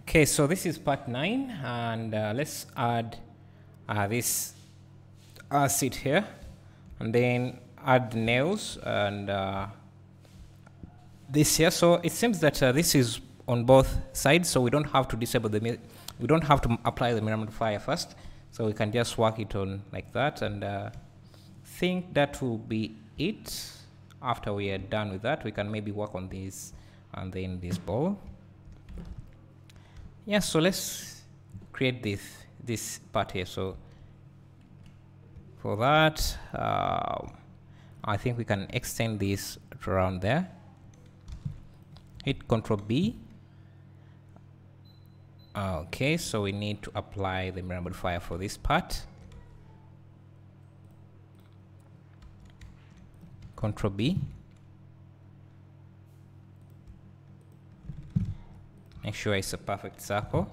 Okay, so this is part 9, and let's add this seat here, and then add the nails and this here. So it seems that this is on both sides, so we don't have to disable we don't have to apply the mirror modifier first, so we can just work it on like that, and think that will be it. After we are done with that, we can maybe work on this and then this ball. Yeah, so let's create this part here. So for that, I think we can extend this around there. Hit Ctrl B. Okay, so we need to apply the mirror modifier for this part. Ctrl B. Make sure it's a perfect circle.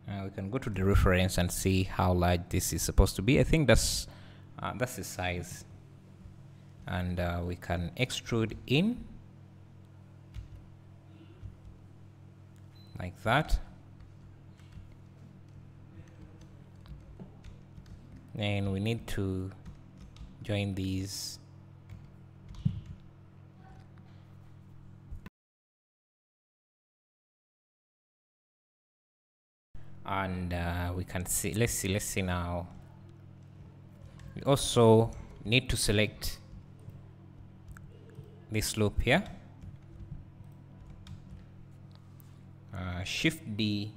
We can go to the reference and see how large this is supposed to be. I think that's the size, and we can extrude in like that. Then we need to join these. And we can see, let's see now. We also need to select this loop here. Shift D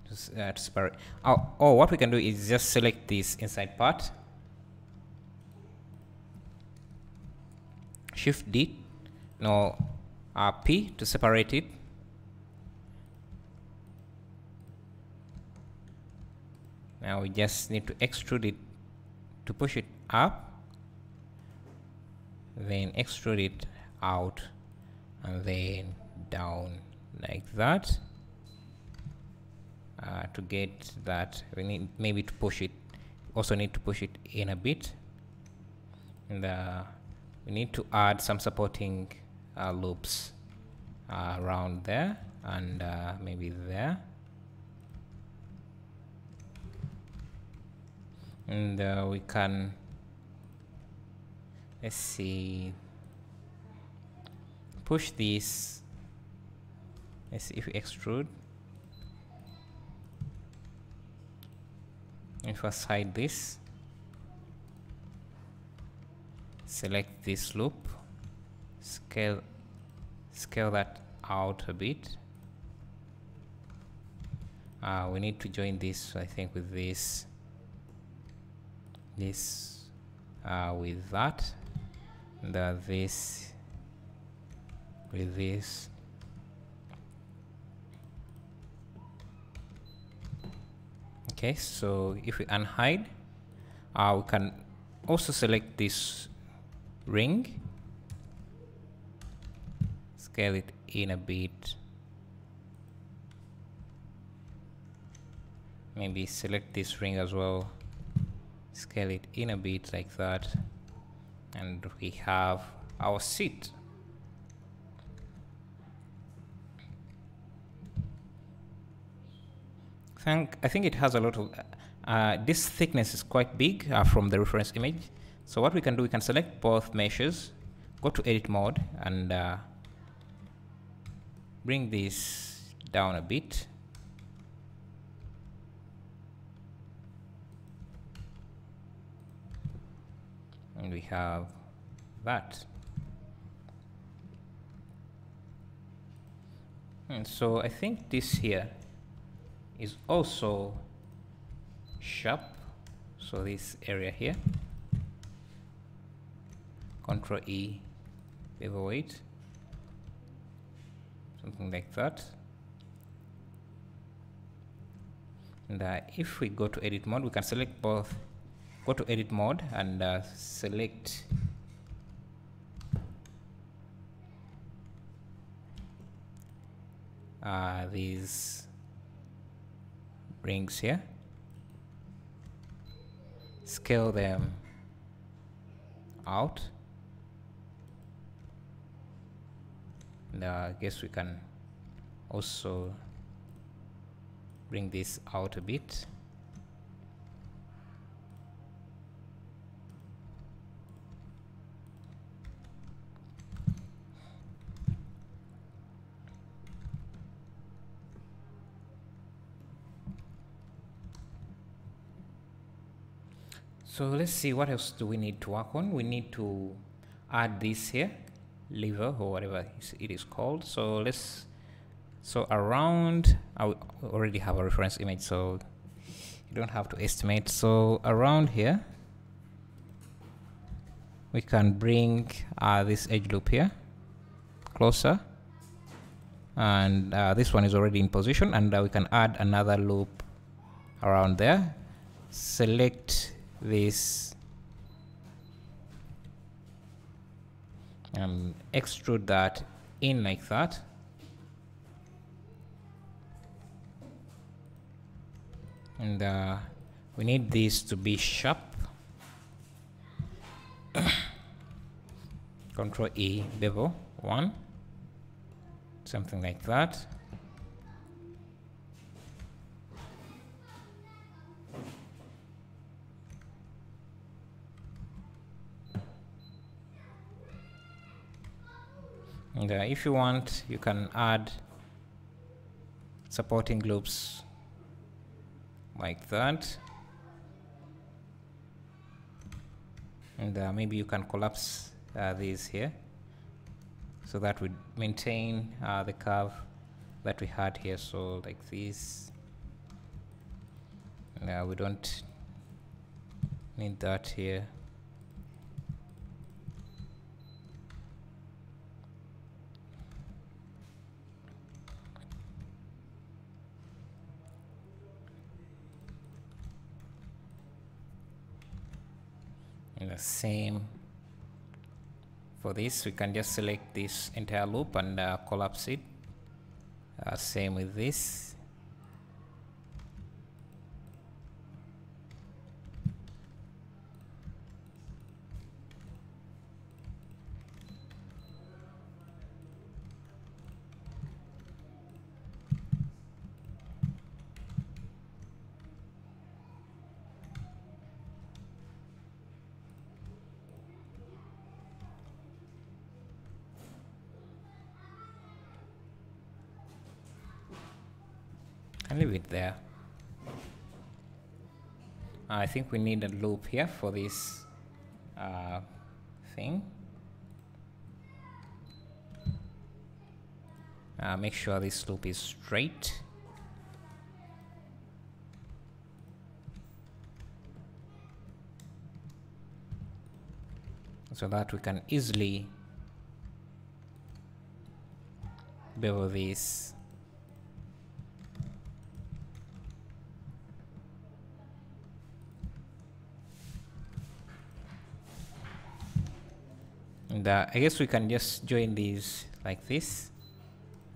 to separate. Oh, what we can do is just select this inside part. Shift D, no, P to separate it. Now we just need to extrude it to push it up, then extrude it out, and then down like that. To get that, we need maybe to push it. Also need to push it in a bit, and we need to add some supporting loops around there, and maybe there. And we can, let's see, push this. Let's see if we extrude. If I hide this, select this loop, scale that out a bit. We need to join this, I think, with this with that, and this with this. Okay, so if we unhide, we can also select this ring, scale it in a bit, maybe select this ring as well, scale it in a bit like that, and we have our seat. I think it has a lot of this thickness is quite big from the reference image. So what we can do, we can select both meshes, go to edit mode, and bring this down a bit. And we have that. And so I think this here is also sharp. So this area here, Ctrl E, overweight, something like that. And if we go to edit mode, we can select both. Go to edit mode and select these rings here, scale them out, And I guess we can also bring this out a bit. So let's see, what else do we need to work on? We need to add this here, lever or whatever it is called. So around, I already have a reference image, so you don't have to estimate. So around here, we can bring this edge loop here closer, and this one is already in position, and we can add another loop around there. Select this and extrude that in like that. And we need this to be sharp. Control E, bevel 1, something like that. And if you want, you can add supporting loops like that. And maybe you can collapse these here, so that we maintain the curve that we had here. So like this. We don't need that here. And the same for this, we can just select this entire loop and collapse it. Same with this. And leave it there. I think we need a loop here for this thing. Make sure this loop is straight. So that we can easily bevel this. And I guess we can just join these like this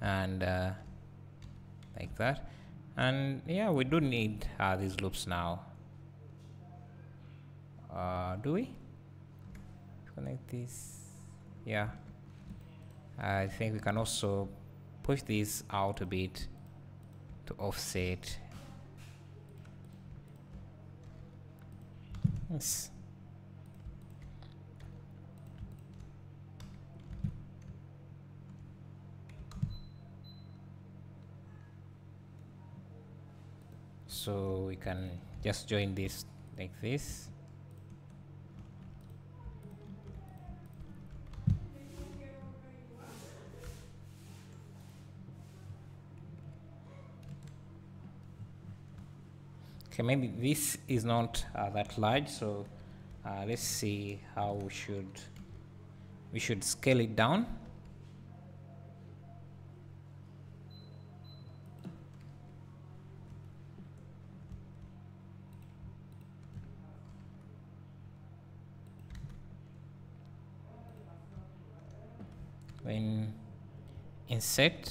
and like that. And yeah, we do need these loops now. Do we connect this? Yeah, I think we can also push this out a bit to offset. Yes. So we can just join this like this. Okay, maybe this is not that large, so let's see how we should scale it down. Then insert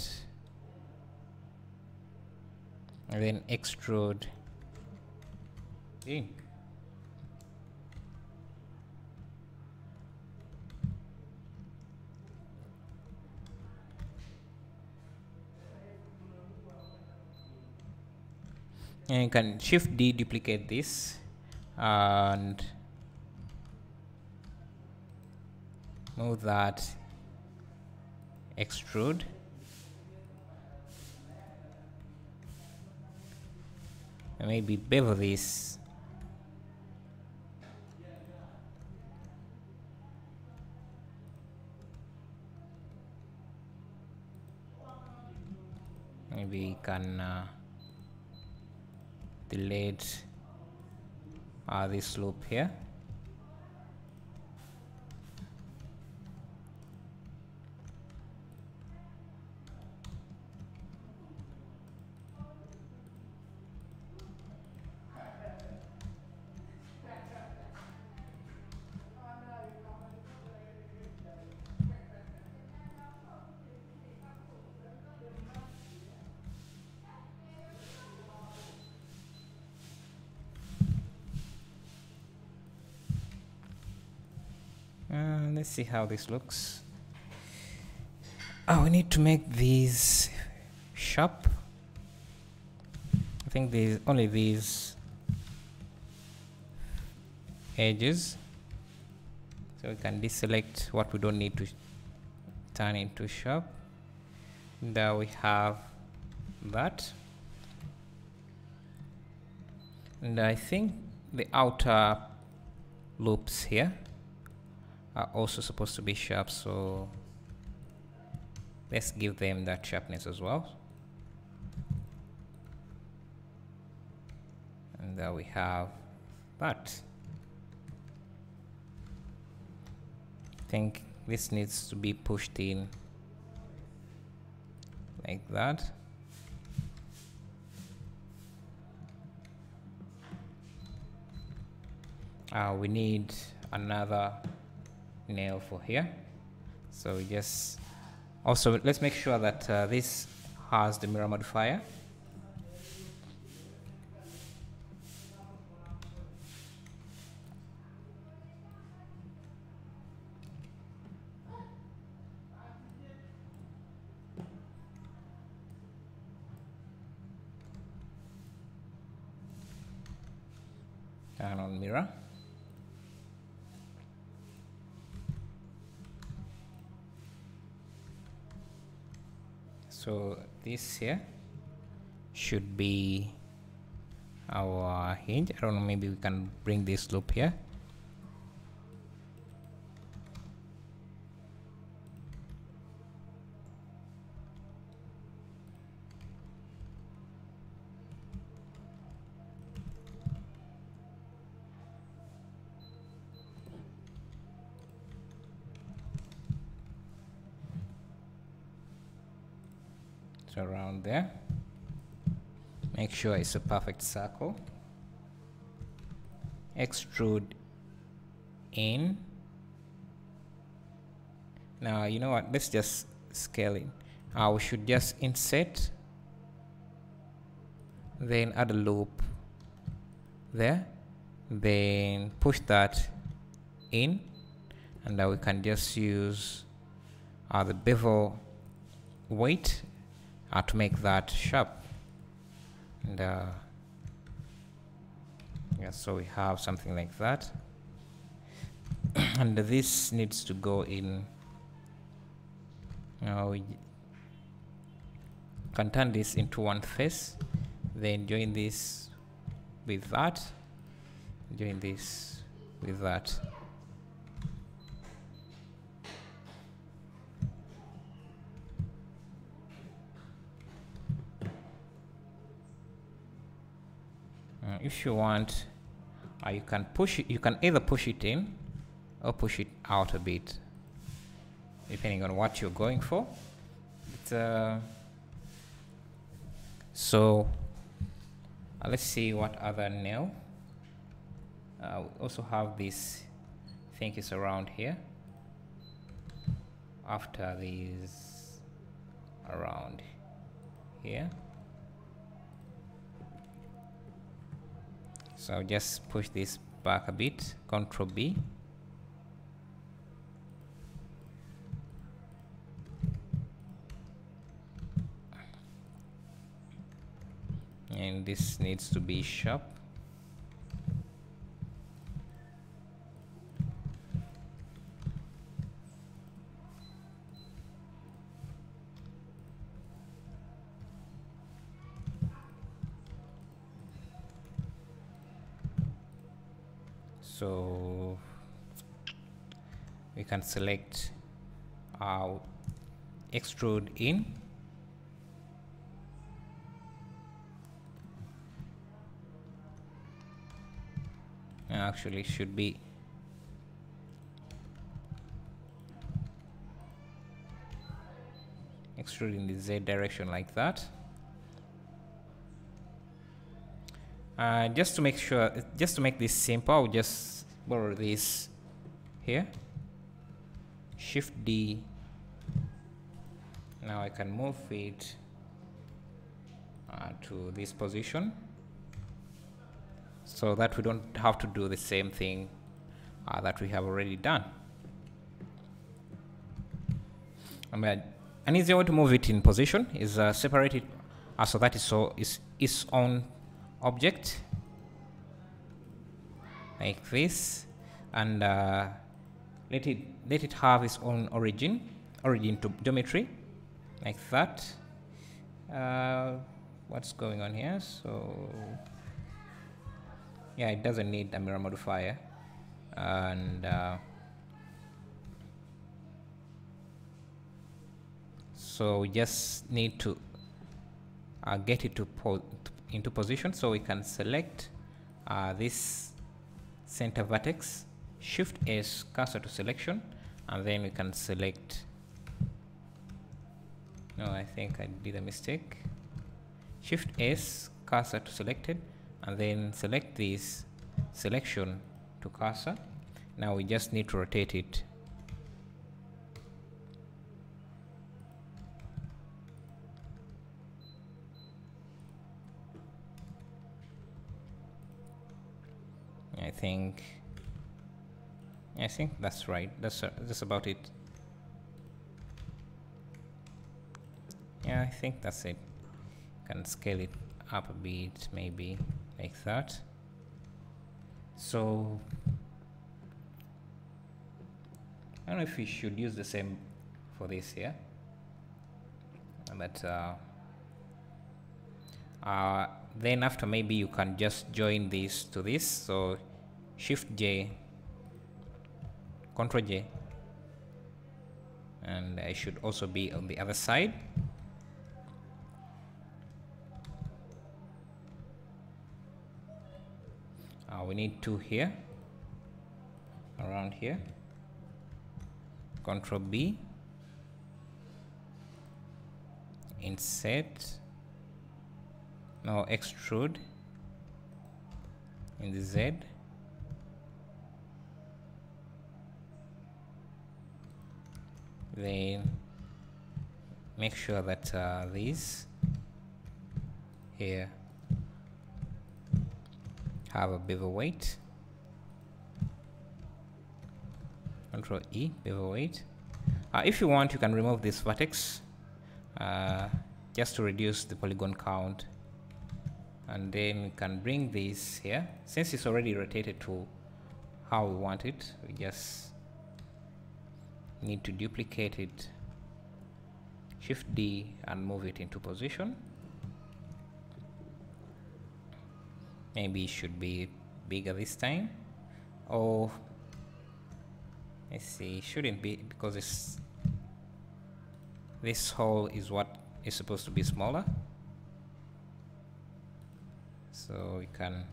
and then extrude in. And you can shift D, duplicate this, and move that, extrude, and maybe bevel this. Maybe we can delete this loop here. Let's see how this looks. Oh, we need to make these sharp. I think these only these edges, so we can deselect what we don't need to turn into sharp. There we have that, and I think the outer loops here are also supposed to be sharp, so let's give them that sharpness as well. And there we have that. I think this needs to be pushed in like that. We need another nail for here, so we just also let's make sure that this has the mirror modifier. Turn on mirror. So this here should be our hinge. I don't know, maybe we can bring this loop here. Around there, make sure it's a perfect circle, extrude in. Now you know what, let's just scale it. We should just insert, then add a loop there, then push that in, and we can just use the bevel weight to make that sharp. And yeah, so we have something like that. And this needs to go in. Now we can turn this into one face, then join this with that, join this with that. If you want, you can push it. You can either push it in or push it out a bit, depending on what you're going for. So let's see what other nail. We also have this. I think it's around here. After these, around here. So just push this back a bit, Control B. And then this needs to be sharp. So we can select our extrude in, actually should be extrude in the Z direction like that. Just to make sure, just to make this simple, I'll just borrow this here, Shift D. Now I can move it to this position so that we don't have to do the same thing that we have already done. An easier way to move it in position is separate it so that is its own object like this, and let it have its own origin to geometry like that. What's going on here? So yeah, it doesn't need a mirror modifier, and so we just need to get it into position. So we can select this center vertex, Shift S, cursor to selection, and then we can select, no, I think I did a mistake, Shift S, cursor to selected, and then select this selection to cursor. Now we just need to rotate it I think that's right. That's about it. Yeah, I think that's it. Can scale it up a bit, maybe like that. So I don't know if we should use the same for this here, but then after, maybe you can just join this to this. So Shift J, Ctrl J, and I should also be on the other side. We need two here, around here. Ctrl B, insert, now extrude in the Z. Then make sure that these here have a bevel weight. Control E, bevel weight. If you want, you can remove this vertex just to reduce the polygon count, and then we can bring this here. Since it's already rotated to how we want it, we just need to duplicate it, Shift D, and move it into position. Maybe it should be bigger this time, or let's see, it shouldn't be, because this hole is what is supposed to be smaller. So we can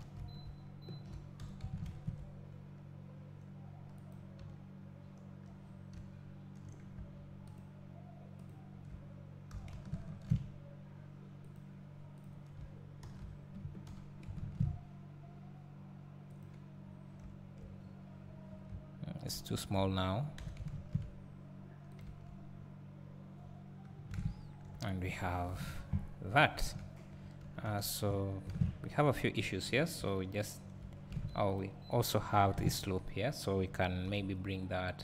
it's too small now, and we have that. So we have a few issues here. So we just we also have this loop here, so we can maybe bring that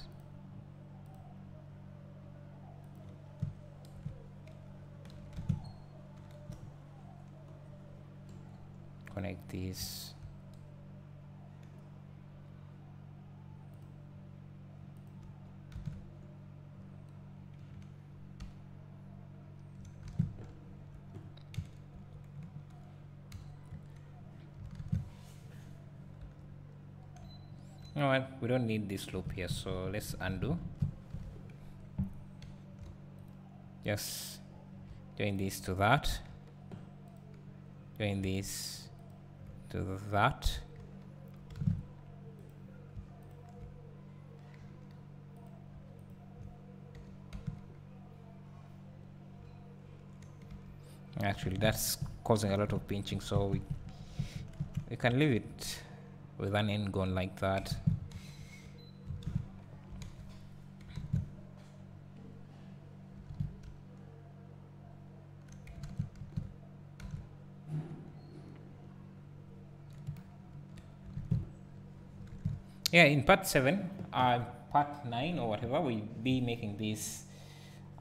connect these. You know what? We don't need this loop here, so let's undo. Just join this to that. Join this to that. Actually, that's causing a lot of pinching, so we can leave it with an end gone like that. Yeah, in part 7, part 9 or whatever, we'll be making this,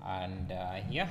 and yeah.